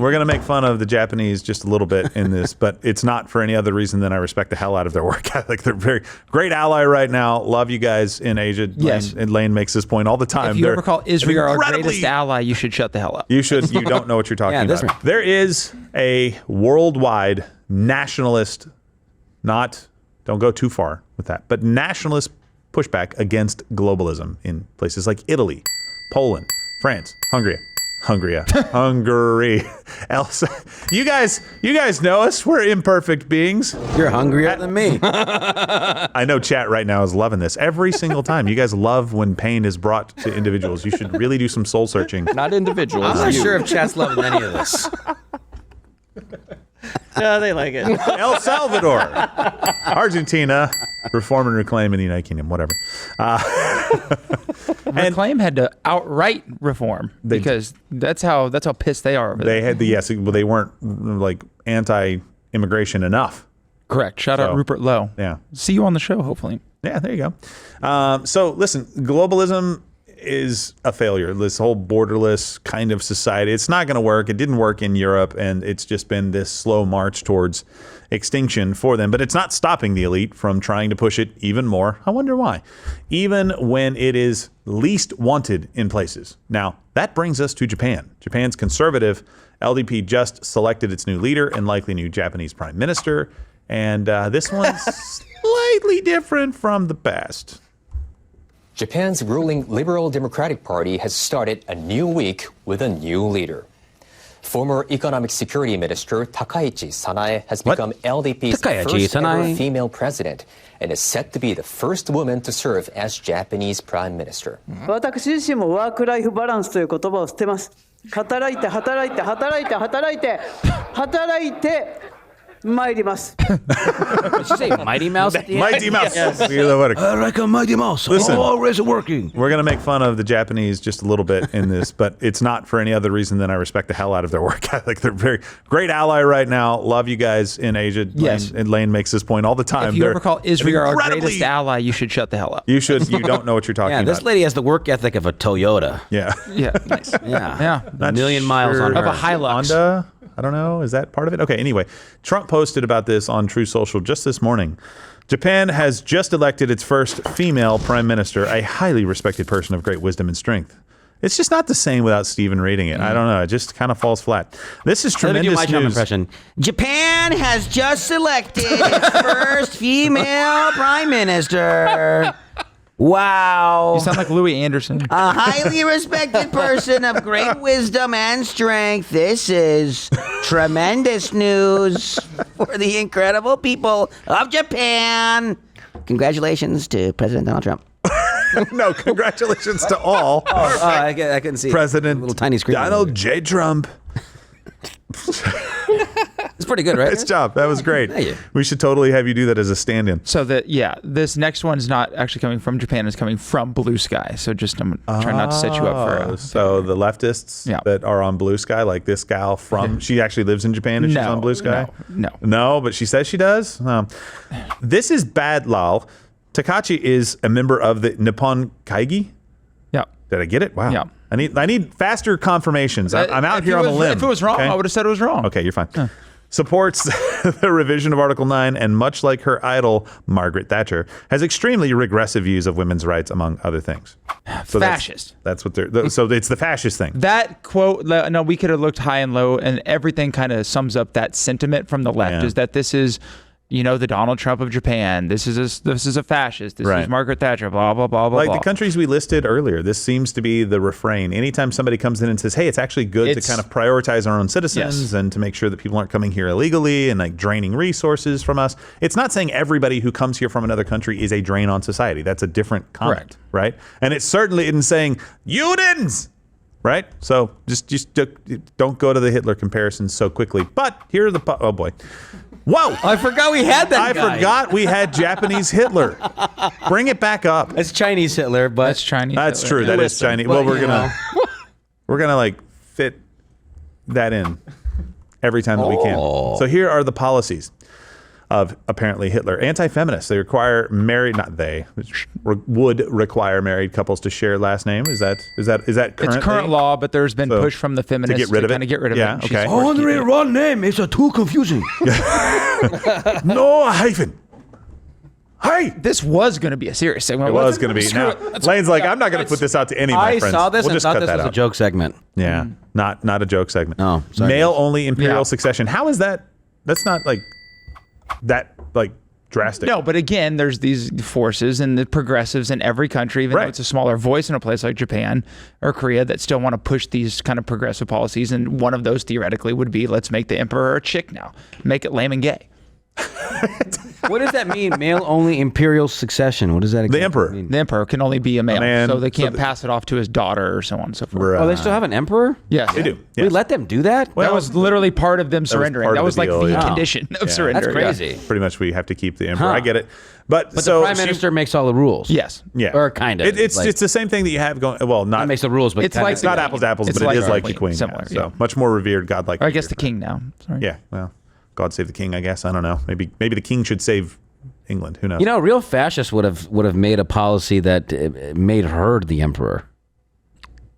We're going to make fun of the Japanese just a little bit in this, but it's not for any other reason than I respect the hell out of their work ethic. They're a very great ally right now. Love you guys in Asia. Yes. Lane makes this point all the time. If you ever call Israel our greatest ally, you should shut the hell up. You should. You don't know what you're talking about. There is a worldwide nationalist, don't go too far with that, but nationalist pushback against globalism in places like Italy, Poland, France, Hungary. You guys know us. We're imperfect beings. You're hungrier than me. I know chat right now is loving this. Every single time. You guys love when pain is brought to individuals. You should really do some soul searching. Not individuals. I'm not sure if chat's loving any of this. No, they like it. El Salvador, Argentina, reform and reclaim in the United Kingdom, whatever. Reclaim had to outright reform because that's how pissed they are. They had they weren't like anti-immigration enough. Correct. Shout out Rupert Lowe. Yeah. See you on the show, hopefully. Yeah, there you go. So listen, globalism is a failure. This whole borderless kind of society, it's not going to work. It didn't work in Europe, and it's just been this slow march towards extinction for them. But it's not stopping the elite from trying to push it even more. I wonder why. Even when it is least wanted in places. Now, that brings us to Japan. Japan's conservative LDP just selected its new leader and likely new Japanese Prime Minister. And this one's slightly different from the past. Japan's ruling Liberal Democratic Party has started a new week with a new leader. Former Economic Security Minister Takaichi Sanae has become LDP's first ever female president and is set to be the first woman to serve as Japanese Prime Minister. 私自身もワークライフバランスという言葉を捨てます。働いて働いて働いて働いて働いて参ります。Did she say Mighty Mouse at the end? Mighty Mouse. Yes. I like a Mighty Mouse. Listen, always working. We're going to make fun of the Japanese just a little bit in this, but it's not for any other reason than I respect the hell out of their work ethic. They're a very great ally right now. Love you guys in Asia. Yes. Lane makes this point all the time. If you ever call Israel our greatest ally, you should shut the hell up. You should. You don't know what you're talking about. This lady has the work ethic of a Toyota. Yeah. Yeah. Nice. Yeah. A million miles on her. Of a Hilux. Honda? I don't know. Is that part of it? Okay, anyway. Trump posted about this on True Social just this morning. Japan has just elected its first female prime minister, a highly respected person of great wisdom and strength. It's just not the same without Steven reading it. I don't know. It just kind of falls flat. This is tremendous news. Let me do my Trump impression. Japan has just selected its first female prime minister. Wow. You sound like Louis Anderson. A highly respected person of great wisdom and strength. This is tremendous news for the incredible people of Japan. Congratulations to President Donald Trump. No, congratulations to all. I couldn't see President little tiny screen. Donald J. Trump. It's pretty good, right? Nice job. That was great. Thank you. We should totally have you do that as a stand-in. So this next one's not actually coming from Japan. It's coming from Blue Sky. So just I'm trying not to set you up for. So the leftists that are on Blue Sky, like this gal from, she actually lives in Japan and she's on Blue Sky. No, but she says she does. This is bad, lol. Takaichi is a member of the Nippon Kaigi. Yeah. Did I get it? Wow. Yeah. I need faster confirmations. I'm out here on a limb. If it was wrong, I would have said it was wrong. Okay, you're fine. Supports the revision of Article 9 and, much like her idol, Margaret Thatcher, has extremely regressive views of women's rights, among other things. So fascist. That's what they're... So it's the fascist thing. That quote, no, we could have looked high and low, and everything kind of sums up that sentiment from the left, is that this is... the Donald Trump of Japan. This is a fascist. This is Margaret Thatcher. Blah blah blah blah. Like blah. the countries we listed earlier, this seems to be the refrain. Anytime somebody comes in and says, "Hey, it's actually good to kind of prioritize our own citizens and to make sure that people aren't coming here illegally and like draining resources from us," it's not saying everybody who comes here from another country is a drain on society. That's a different comment, right? And it certainly isn't saying you didn't. Right? So just don't go to the Hitler comparisons so quickly. But here are the... Oh, boy. Whoa! I forgot we had that guy. I forgot we had Japanese Hitler. Bring it back up. It's Chinese Hitler, but... That's Chinese That's Hitler. true. That is Chinese. Well, we're gonna like fit that in every time that we can. So here are the policies. of apparently Hitler. Anti-feminists. They require married, not they, would require married couples to share last name. Is that current? It's current law, but there's been push from the feminists to get rid of it. Kind of get rid of yeah, it. Okay. Only one name is too confusing. No hyphen. Hey, this was going to be a serious segment. it was going to be. Now, Lane's like, I'm not going to put this out to any of my I friends. saw this We'll and just thought cut this that was a out. joke segment. Yeah, not a joke segment. Oh, sorry, male guys. only imperial succession. How is that? That's not like that drastic. No, but again, there's these forces and the progressives in every country, even though it's a smaller voice in a place like Japan or Korea, that still want to push these kind of progressive policies. And one of those theoretically would be, let's make the emperor a chick now, make it lame and gay. What does that mean? Male only imperial succession. What does that exactly The emperor. mean? The emperor can only be a male, man. so they can't pass it off to his daughter or so on and so forth. Oh, they still have an emperor? Yes, They do. We Yes. let them do that? Well, that was literally part of them surrendering. part That of was the like deal, the yeah. condition of surrender. That's crazy. Pretty much, we have to keep the emperor. Huh. I get it, but But so the prime minister makes all the rules. Yes. yeah, Or kind of. It's like- the same thing that you have going. Well, not He makes the rules, but It's kinda- like it's not the- apples to apples, it's but like it is the like the queen, queen. similar, So yeah. much more revered, godlike. Or I guess figure. the king now. Sorry. Yeah, well, God save the king. I guess I don't know. Maybe the king should save England. Who knows? You know, real fascists would have made a policy that made her the emperor.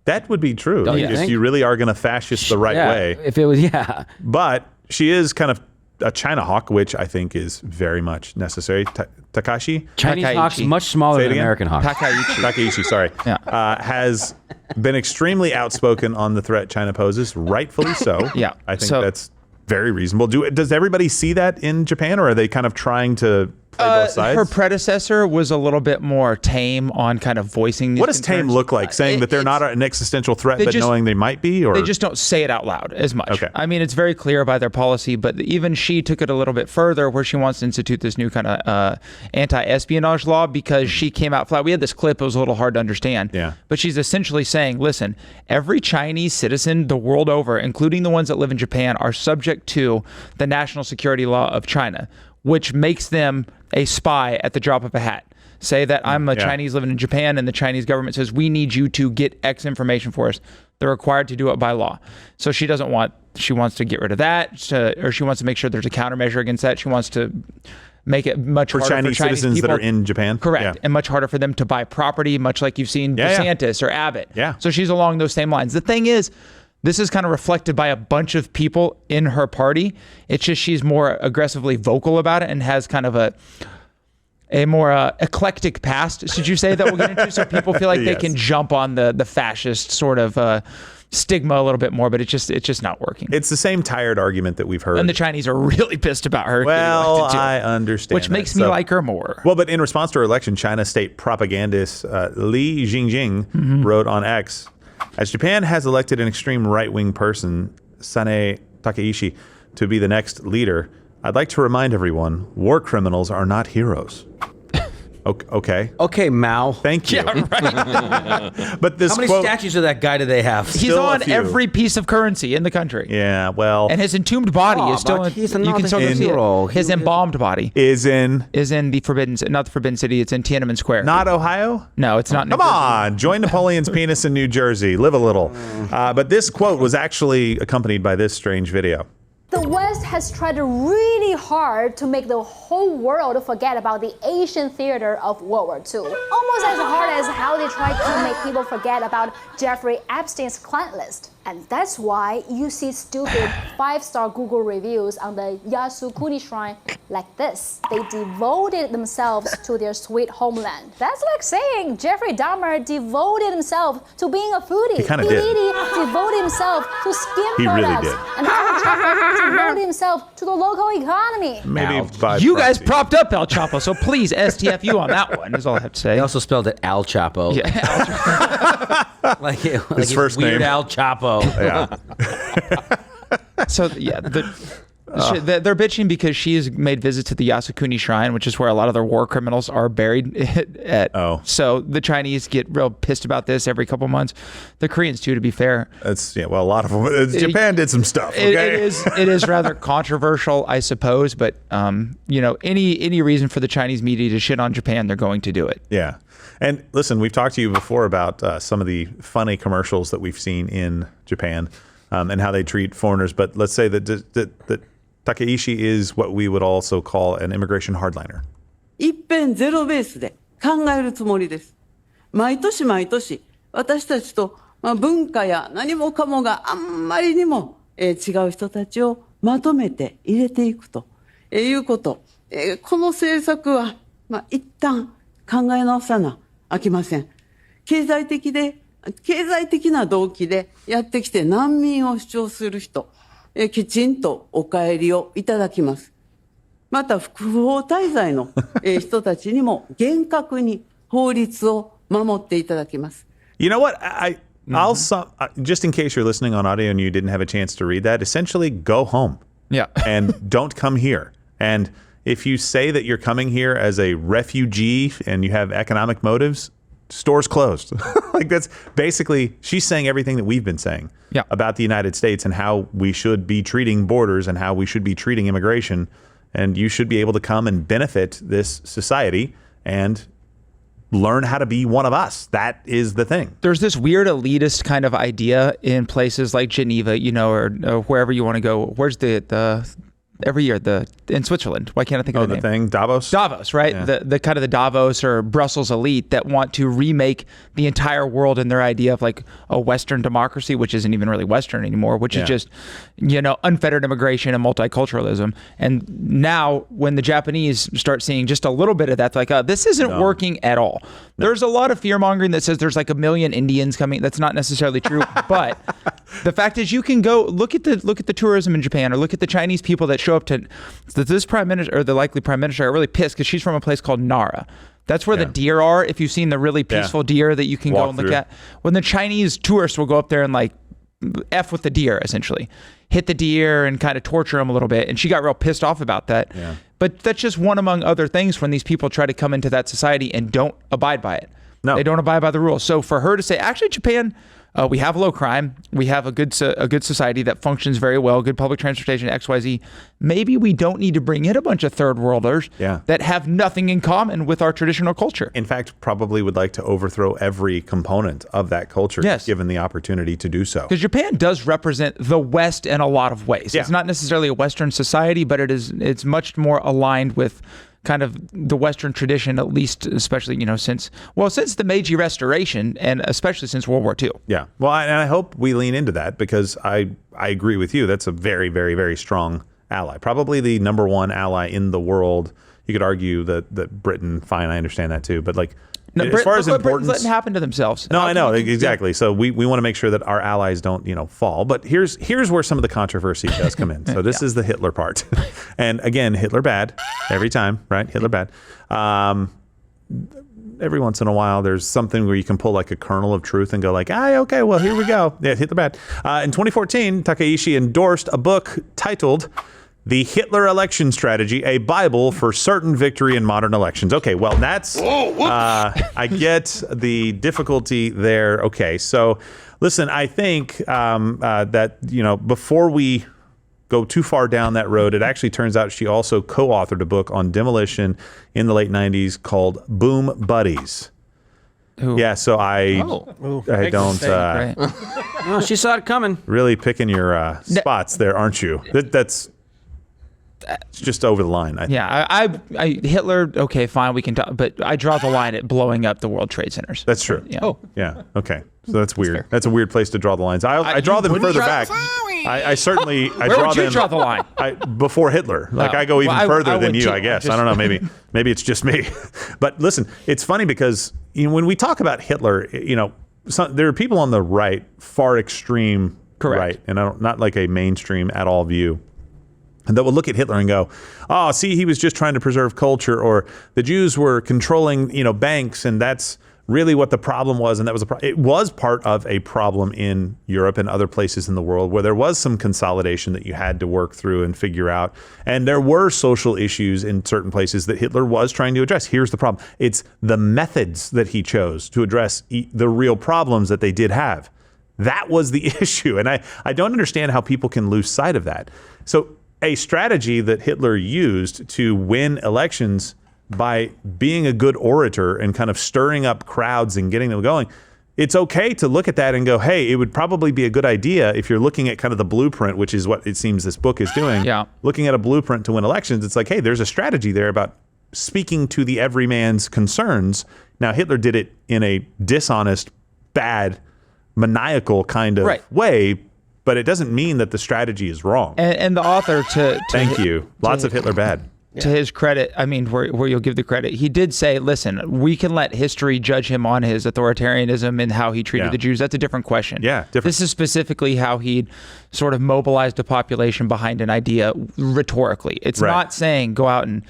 that would be true. Don't you if think? you really are going to fascist the right Yeah, way. if it was, yeah. But she is kind of a China hawk, which I think is very much necessary. Takaichi. Chinese Takaichi. hawks much smaller Say it than again? American hawks. Takaichi, sorry, Yeah. has been extremely outspoken on the threat China poses, rightfully so. Yeah. I think So- that's very reasonable. Does everybody see that in Japan, or are they kind of trying to play both sides? Her predecessor was a little bit more tame on kind of voicing these What does tame concerns. look like? Saying that they're not an existential threat, they but just- knowing they might be? Or They just don't say it out loud as much. Okay. I mean, it's very clear by their policy, but even she took it a little bit further where she wants to institute this new kind of anti-espionage law because she came out flat. We had this clip. It was a little hard to understand. Yeah. But she's essentially saying, listen, every Chinese citizen the world over, including the ones that live in Japan, are subject to the national security law of China, which makes them a spy at the drop of a hat. Say that I'm a Chinese living in Japan and the Chinese government says, we need you to get X information for us. They're required to do it by law. So she wants to get rid of that, or she wants to make sure there's a countermeasure against that. She wants to make it much harder Chinese for Chinese citizens people, that are in Japan? Correct. Yeah. And much harder for them to buy property, much like you've seen DeSantis or Abbott. Yeah. So she's along those same lines. The thing is, this is kind of reflected by a bunch of people in her party. It's just she's more aggressively vocal about it and has kind of a more eclectic past, should you say, that we'll get into, so people feel like they Yes. can jump on the fascist sort of stigma a little bit more, but it's just not working. It's the same tired argument that we've heard. And the Chinese are really pissed about her. well, getting elected, too, I understand. which that. makes me So- like her more. Well, but in response to her election, China state propagandist Li Jingjing wrote on X, as Japan has elected an extreme right-wing person, Sanae Takaichi, to be the next leader, I'd like to remind everyone, war criminals are not heroes. Okay. Okay, Mao. Thank you. But this How many quote, statues of that guy do they have? He's still a on few. every piece of currency in the country. yeah, well, And his entombed body Oh, is still but in. he's You not can a still go see hero. it. His He- embalmed body is in is in the not the Forbidden City. It's in Tiananmen Square. not Ohio? No, it's not. New Come Jersey. on, join Napoleon's penis in New Jersey. Live a little. But this quote was actually accompanied by this strange video. The West has tried really hard to make the whole world forget about the Asian theater of World War II. Almost as hard as how they tried to make people forget about Jeffrey Epstein's client list. And that's why you see stupid 5-star Google reviews on the Yasukuni Shrine like this. They devoted themselves to their sweet homeland. That's like saying Jeffrey Dahmer devoted himself to being a foodie. He kinda did. devoted himself to skin He really products. did. And Al Chapo devoted himself to the local economy. Maybe by You guys proxy. propped up El Chapo, so please STFU on that one. Is all I have to say. They also spelled it Al Chapo. Yeah. like His first Weird name. Al Chapo. Yeah. So yeah, they're bitching because she's made visits to the Yasukuni Shrine, which is where a lot of their war criminals are buried at. Oh. So the Chinese get real pissed about this every couple months. The Koreans too, to be fair. Well, a lot of them. Japan did some stuff. Okay. It is rather controversial, I suppose, but any reason for the Chinese media to shit on Japan, they're going to do it. Yeah. And listen, we've talked to you before about some of the funny commercials that we've seen in Japan and how they treat foreigners. But let's say that Takaichi is what we would also call an immigration hardliner. 一辺ゼロベースで考えるつもりです。毎年毎年、私たちと、文化や何もかもがあんまりにも、違う人たちをまとめて入れていくと、いうこと。この政策は、一旦考え直さなあきません。経済的な動機でやってきて難民を主張する人、きちんとお帰りをいただきます。また、不法滞在の人たちにも厳格に法律を守っていただきます。You know what? I'll just in case you're listening on audio and you didn't have a chance to read that, essentially go home. Yeah. And don't come here. And if you say that you're coming here as a refugee and you have economic motives, stores closed. Like that's basically, she's saying everything that we've been saying about the United States and how we should be treating borders and how we should be treating immigration. And you should be able to come and benefit this society and learn how to be one of us. That is the thing. There's this weird elitist kind of idea in places like Geneva, or wherever you want to go. Where's the every year in Switzerland? Why can't I think of the name? Thing? Davos, right? Yeah. The kind of the Davos or Brussels elite that want to remake the entire world in their idea of like a Western democracy, which isn't even really Western anymore, which is just, unfettered immigration and multiculturalism. And now when the Japanese start seeing just a little bit of that, like, this isn't working at all. No. There's a lot of fear mongering that says there's like 1 million Indians coming. That's not necessarily true, but the fact is you can go look at the tourism in Japan or look at the Chinese people that show up to this prime minister or the likely prime minister are really pissed because she's from a place called Nara. That's where the deer are. If you've seen the really peaceful deer that you can go and look at, when the Chinese tourists will go up there and like F with the deer, essentially hit the deer and kind of torture them a little bit. And she got real pissed off about that. Yeah. But that's just one among other things when these people try to come into that society and don't abide by it. No, they don't abide by the rules. So for her to say, actually, Japan, we have low crime. We have a good society that functions very well, good public transportation, XYZ. Maybe we don't need to bring in a bunch of third worlders that have nothing in common with our traditional culture. In fact, probably would like to overthrow every component of that culture, given the opportunity to do so. Because Japan does represent the West in a lot of ways. Yeah. It's not necessarily a Western society, but it's much more aligned with kind of the Western tradition, at least, especially, since the Meiji Restoration and especially since World War II. Yeah. Well, I hope we lean into that because I agree with you. That's a very, very, very strong ally. Probably the number one ally in the world. You could argue that Britain, fine, I understand that too. But like, as far as importance, letting happen to themselves. No, I know exactly. So we want to make sure that our allies don't fall. But here's where some of the controversy does come in. So this is the Hitler part, and again, Hitler bad every time, right? Hitler bad. Every once in a while, there's something where you can pull like a kernel of truth and go like, okay, well here we go. Yeah, Hitler bad. In 2014, Takaichi endorsed a book titled The Hitler Election Strategy, a Bible for Certain Victory in Modern Elections. Okay, well, that's, I get the difficulty there. Okay, so listen, I think that, before we go too far down that road, it actually turns out she also co-authored a book on demolition in the late 90s called Boom Buddies. Ooh. Yeah, so I don't. Well, she saw it coming. Really picking your spots there, aren't you? That's it's just over the line. I Hitler. Okay, fine, we can talk, but I draw the line at blowing up the World Trade Centers. That's true. Yeah. Oh, yeah. Okay, so that's weird. That's a weird place to draw the lines. I draw them further back. I certainly Where draw would you them. draw the line? Before Hitler. Like I go even further than you. I guess. I don't know. Maybe it's just me. But listen, it's funny because when we talk about Hitler, there are people on the right, far extreme right, and not like a mainstream at all view, and that will look at Hitler and go, oh, see, he was just trying to preserve culture, or the Jews were controlling, banks, and that's really what the problem was. And that was it was part of a problem in Europe and other places in the world where there was some consolidation that you had to work through and figure out. And there were social issues in certain places that Hitler was trying to address. Here's the problem. It's the methods that he chose to address the real problems that they did have. That was the issue. And I don't understand how people can lose sight of that. So a strategy that Hitler used to win elections by being a good orator and kind of stirring up crowds and getting them going, it's okay to look at that and go, hey, it would probably be a good idea if you're looking at kind of the blueprint, which is what it seems this book is doing. Yeah. Looking at a blueprint to win elections, it's like, hey, there's a strategy there about speaking to the everyman's concerns. Now, Hitler did it in a dishonest, bad, maniacal kind of way, but it doesn't mean that the strategy is wrong. And the author Thank you. Lots of Hitler bad. To his credit, I mean, where you'll give the credit, he did say, listen, we can let history judge him on his authoritarianism and how he treated the Jews. That's a different question. Yeah, different. This is specifically how he sort of mobilized a population behind an idea rhetorically. It's not saying go out and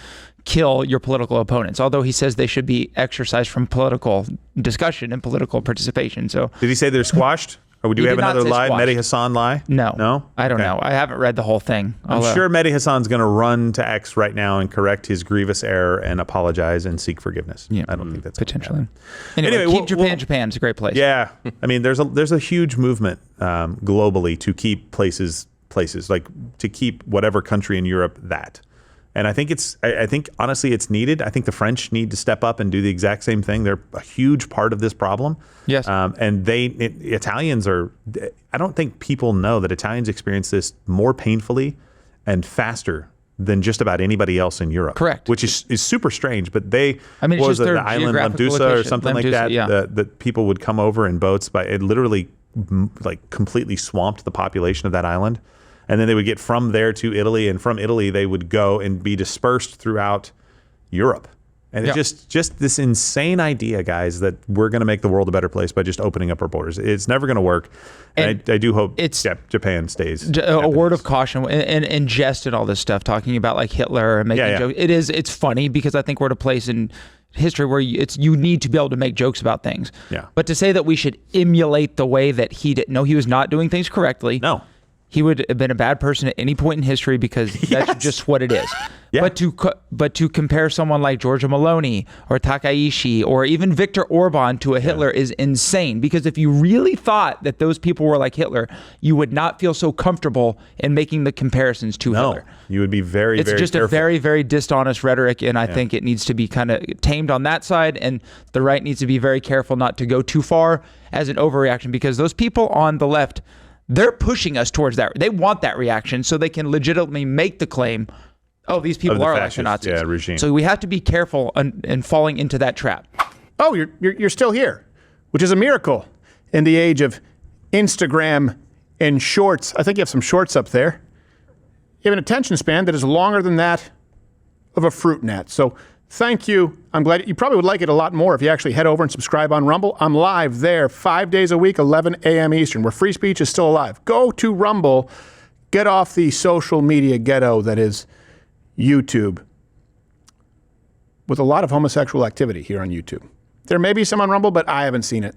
kill your political opponents, although he says they should be exercised from political discussion and political participation. So, did he say they're squashed? Or do we have another lie? Mehdi Hassan lie? No. No? I don't know. I haven't read the whole thing. I'm sure Mehdi Hassan's going to run to X right now and correct his grievous error and apologize and seek forgiveness. Yeah. I don't think that's potentially. Anyway, keep Japan. Japan's a great place. Yeah. I mean, there's a huge movement globally to keep places like to keep whatever country in Europe that. And I think I think honestly it's needed. I think the French need to step up and do the exact same thing. They're a huge part of this problem. Yes. And Italians are, I don't think people know that Italians experience this more painfully and faster than just about anybody else in Europe. Correct. Which is super strange. But they, I mean, what it's was just it, their the island geographical Lampedusa or location. something like that, that people would come over in boats, but it literally like completely swamped the population of that island. And then they would get from there to Italy, and from Italy they would go and be dispersed throughout Europe. And it's just this insane idea, guys, that we're going to make the world a better place by just opening up our borders. It's never going to work. And I do hope Japan stays. A word of caution and jest and all this stuff, talking about like Hitler and making jokes. It's funny because I think we're at a place in history where you need to be able to make jokes about things. Yeah. But to say that we should emulate the way that he did, no, he was not doing things correctly. No. He would have been a bad person at any point in history because that's just what it is. Yeah. But to compare someone like Giorgia Meloni or Takaichi or even Viktor Orban to a Hitler is insane. Because if you really thought that those people were like Hitler, you would not feel so comfortable in making the comparisons to Hitler. You would be very, it's very just careful. A very, very dishonest rhetoric, and I think it needs to be kind of tamed on that side, and the right needs to be very careful not to go too far as an overreaction, because those people on the left, they're pushing us towards that. They want that reaction so they can legitimately make the claim, oh, these people are like the Nazis. Yeah, regime. So we have to be careful in falling into that trap. Oh, you're still here, which is a miracle in the age of Instagram and shorts. I think you have some shorts up there. You have an attention span that is longer than that of a fruit gnat. So thank you. I'm glad you probably would like it a lot more if you actually head over and subscribe on Rumble. I'm live there 5 days a week, 11 a.m. Eastern, where free speech is still alive. Go to Rumble. Get off the social media ghetto that is YouTube, with a lot of homosexual activity here on YouTube. There may be some on Rumble, but I haven't seen it.